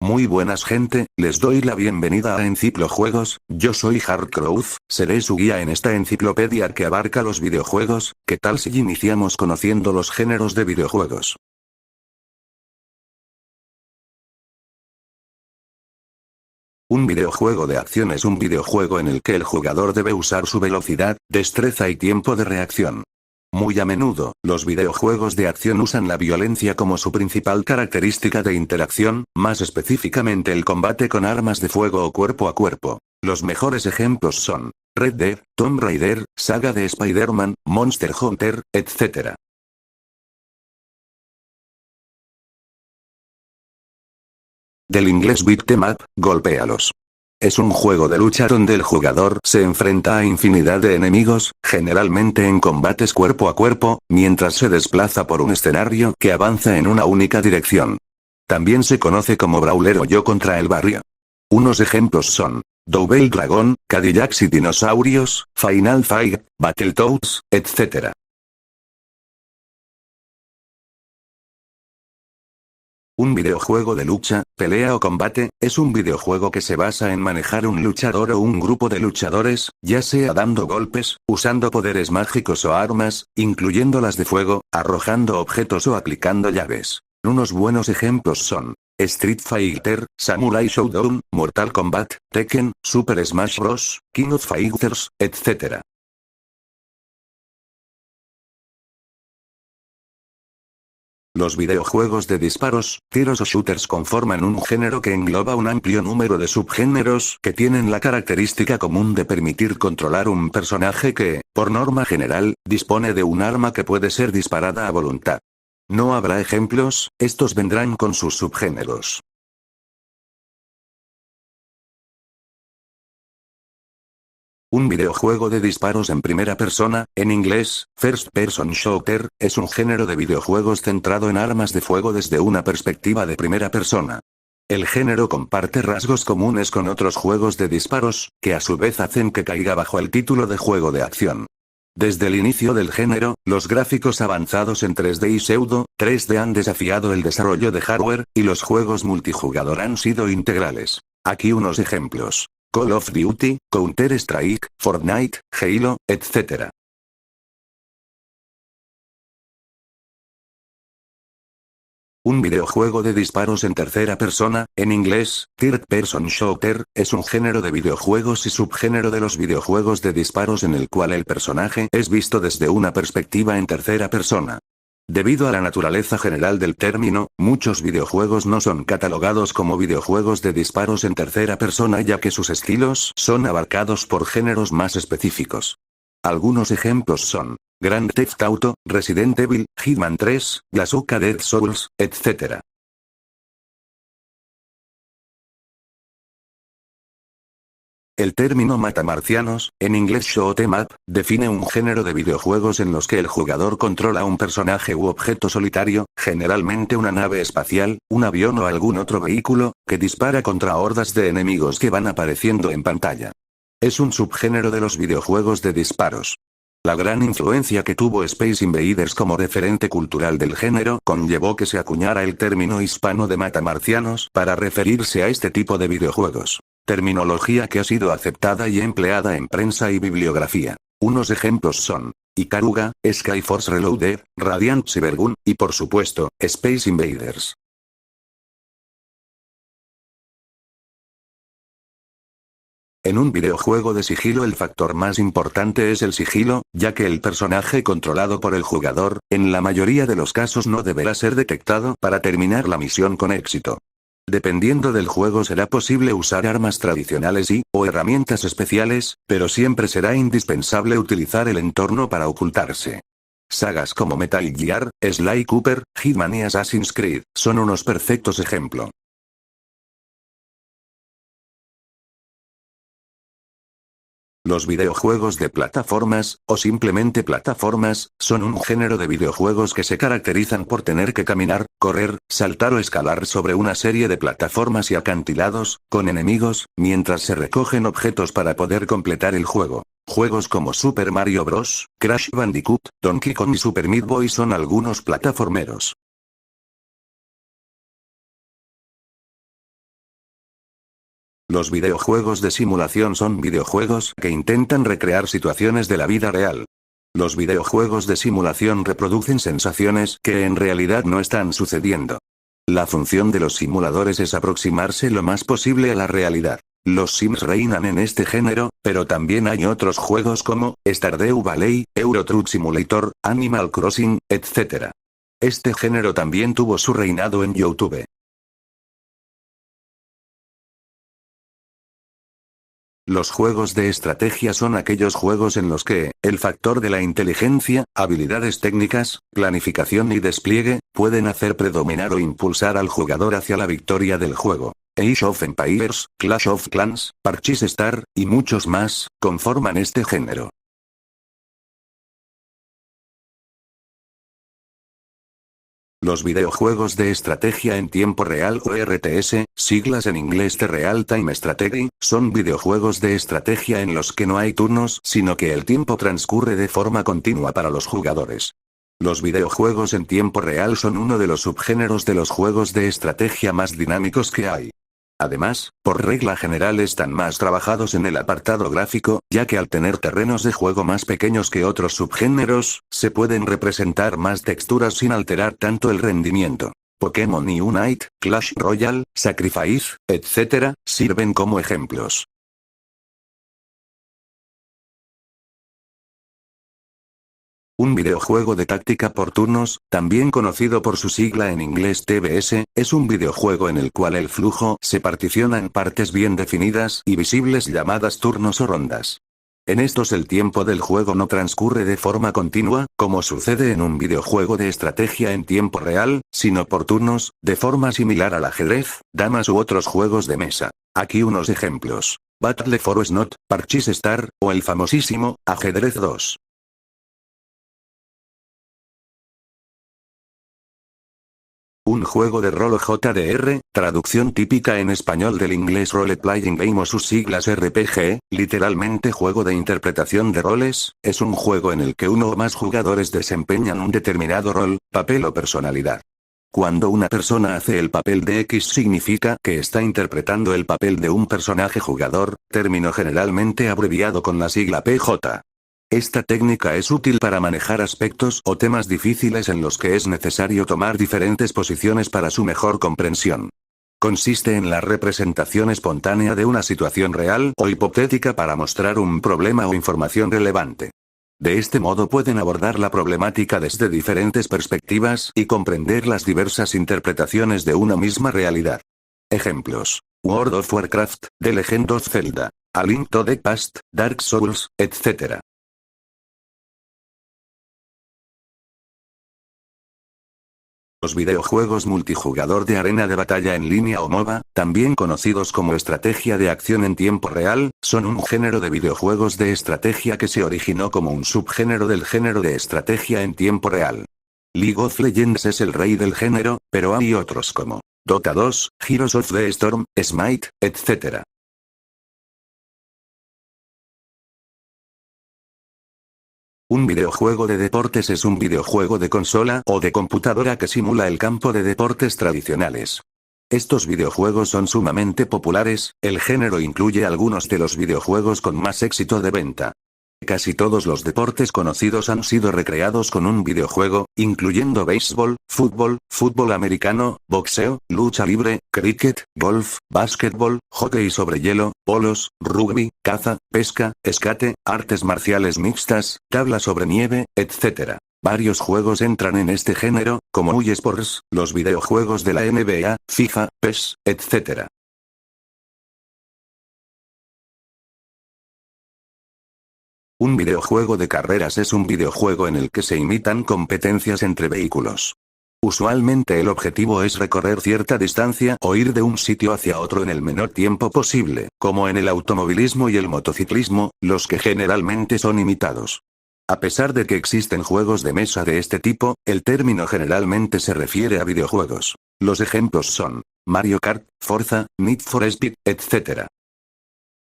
Muy buenas gente, les doy la bienvenida a Enciclo Juegos. Yo soy Hardcroft, seré su guía en esta enciclopedia que abarca los videojuegos. ¿Qué tal si iniciamos conociendo los géneros de videojuegos? Un videojuego de acción es un videojuego en el que el jugador debe usar su velocidad, destreza y tiempo de reacción. Muy a menudo, los videojuegos de acción usan la violencia como su principal característica de interacción, más específicamente el combate con armas de fuego o cuerpo a cuerpo. Los mejores ejemplos son Red Dead, Tomb Raider, Saga de Spider-Man, Monster Hunter, etc. Del inglés beat 'em up, golpéalos. Es un juego de lucha donde el jugador se enfrenta a infinidad de enemigos, generalmente en combates cuerpo a cuerpo, mientras se desplaza por un escenario que avanza en una única dirección. También se conoce como brawler o yo contra el barrio. Unos ejemplos son Double Dragon, Cadillacs y Dinosaurios, Final Fight, Battletoads, etc. Un videojuego de lucha, pelea o combate, es un videojuego que se basa en manejar un luchador o un grupo de luchadores, ya sea dando golpes, usando poderes mágicos o armas, incluyendo las de fuego, arrojando objetos o aplicando llaves. Unos buenos ejemplos son Street Fighter, Samurai Showdown, Mortal Kombat, Tekken, Super Smash Bros., King of Fighters, etc. Los videojuegos de disparos, tiros o shooters conforman un género que engloba un amplio número de subgéneros que tienen la característica común de permitir controlar un personaje que, por norma general, dispone de un arma que puede ser disparada a voluntad. No habrá ejemplos, estos vendrán con sus subgéneros. Un videojuego de disparos en primera persona, en inglés, First Person Shooter, es un género de videojuegos centrado en armas de fuego desde una perspectiva de primera persona. El género comparte rasgos comunes con otros juegos de disparos, que a su vez hacen que caiga bajo el título de juego de acción. Desde el inicio del género, los gráficos avanzados en 3D y pseudo 3D han desafiado el desarrollo de hardware, y los juegos multijugador han sido integrales. Aquí unos ejemplos. Call of Duty, Counter-Strike, Fortnite, Halo, etc. Un videojuego de disparos en tercera persona, en inglés, Third Person Shooter, es un género de videojuegos y subgénero de los videojuegos de disparos en el cual el personaje es visto desde una perspectiva en tercera persona. Debido a la naturaleza general del término, muchos videojuegos no son catalogados como videojuegos de disparos en tercera persona ya que sus estilos son abarcados por géneros más específicos. Algunos ejemplos son Grand Theft Auto, Resident Evil, Hitman 3, Bazooka Dead Souls, etc. El término matamarcianos, en inglés shoot 'em up, define un género de videojuegos en los que el jugador controla un personaje u objeto solitario, generalmente una nave espacial, un avión o algún otro vehículo, que dispara contra hordas de enemigos que van apareciendo en pantalla. Es un subgénero de los videojuegos de disparos. La gran influencia que tuvo Space Invaders como referente cultural del género conllevó que se acuñara el término hispano de matamarcianos para referirse a este tipo de videojuegos. Terminología que ha sido aceptada y empleada en prensa y bibliografía. Unos ejemplos son Ikaruga, Skyforce Reloaded, Radiant Cybergun, y por supuesto, Space Invaders. En un videojuego de sigilo el factor más importante es el sigilo, ya que el personaje controlado por el jugador, en la mayoría de los casos no deberá ser detectado para terminar la misión con éxito. Dependiendo del juego será posible usar armas tradicionales o herramientas especiales, pero siempre será indispensable utilizar el entorno para ocultarse. Sagas como Metal Gear, Sly Cooper, Hitman y Assassin's Creed son unos perfectos ejemplos. Los videojuegos de plataformas, o simplemente plataformas, son un género de videojuegos que se caracterizan por tener que caminar, correr, saltar o escalar sobre una serie de plataformas y acantilados, con enemigos, mientras se recogen objetos para poder completar el juego. Juegos como Super Mario Bros., Crash Bandicoot, Donkey Kong y Super Meat Boy son algunos plataformeros. Los videojuegos de simulación son videojuegos que intentan recrear situaciones de la vida real. Los videojuegos de simulación reproducen sensaciones que en realidad no están sucediendo. La función de los simuladores es aproximarse lo más posible a la realidad. Los Sims reinan en este género, pero también hay otros juegos como Stardew Valley, Euro Truck Simulator, Animal Crossing, etc. Este género también tuvo su reinado en YouTube. Los juegos de estrategia son aquellos juegos en los que, el factor de la inteligencia, habilidades técnicas, planificación y despliegue, pueden hacer predominar o impulsar al jugador hacia la victoria del juego. Age of Empires, Clash of Clans, Parchís Star, y muchos más, conforman este género. Los videojuegos de estrategia en tiempo real o RTS, siglas en inglés de Real Time Strategy, son videojuegos de estrategia en los que no hay turnos, sino que el tiempo transcurre de forma continua para los jugadores. Los videojuegos en tiempo real son uno de los subgéneros de los juegos de estrategia más dinámicos que hay. Además, por regla general están más trabajados en el apartado gráfico, ya que al tener terrenos de juego más pequeños que otros subgéneros, se pueden representar más texturas sin alterar tanto el rendimiento. Pokémon Unite, Clash Royale, Sacrifice, etc., sirven como ejemplos. Un videojuego de táctica por turnos, también conocido por su sigla en inglés TBS, es un videojuego en el cual el flujo se particiona en partes bien definidas y visibles llamadas turnos o rondas. En estos el tiempo del juego no transcurre de forma continua, como sucede en un videojuego de estrategia en tiempo real, sino por turnos, de forma similar al ajedrez, damas u otros juegos de mesa. Aquí unos ejemplos: Battle for Snot, Parchís Star, o el famosísimo Ajedrez 2. Un juego de rol o JDR, traducción típica en español del inglés Role Playing Game o sus siglas RPG, literalmente juego de interpretación de roles, es un juego en el que uno o más jugadores desempeñan un determinado rol, papel o personalidad. Cuando una persona hace el papel de X significa que está interpretando el papel de un personaje jugador, término generalmente abreviado con la sigla PJ. Esta técnica es útil para manejar aspectos o temas difíciles en los que es necesario tomar diferentes posiciones para su mejor comprensión. Consiste en la representación espontánea de una situación real o hipotética para mostrar un problema o información relevante. De este modo pueden abordar la problemática desde diferentes perspectivas y comprender las diversas interpretaciones de una misma realidad. Ejemplos: World of Warcraft, The Legend of Zelda, A Link to the Past, Dark Souls, etc. Los videojuegos multijugador de arena de batalla en línea o MOBA, también conocidos como estrategia de acción en tiempo real, son un género de videojuegos de estrategia que se originó como un subgénero del género de estrategia en tiempo real. League of Legends es el rey del género, pero hay otros como Dota 2, Heroes of the Storm, Smite, etc. Un videojuego de deportes es un videojuego de consola o de computadora que simula el campo de deportes tradicionales. Estos videojuegos son sumamente populares, el género incluye algunos de los videojuegos con más éxito de venta. Casi todos los deportes conocidos han sido recreados con un videojuego, incluyendo béisbol, fútbol americano, boxeo, lucha libre, cricket, golf, básquetbol, hockey sobre hielo, polos, rugby, caza, pesca, skate, artes marciales mixtas, tabla sobre nieve, etc. Varios juegos entran en este género, como Wii Sports, los videojuegos de la NBA, FIFA, PES, etc. Un videojuego de carreras es un videojuego en el que se imitan competencias entre vehículos. Usualmente el objetivo es recorrer cierta distancia o ir de un sitio hacia otro en el menor tiempo posible, como en el automovilismo y el motociclismo, los que generalmente son imitados. A pesar de que existen juegos de mesa de este tipo, el término generalmente se refiere a videojuegos. Los ejemplos son Mario Kart, Forza, Need for Speed, etc.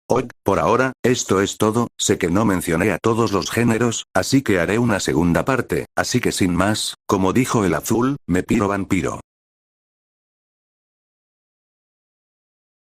Hoy, por ahora, esto es todo. Sé que no mencioné a todos los géneros, así que haré una segunda parte, así que sin más, como dijo el azul, me piro vampiro.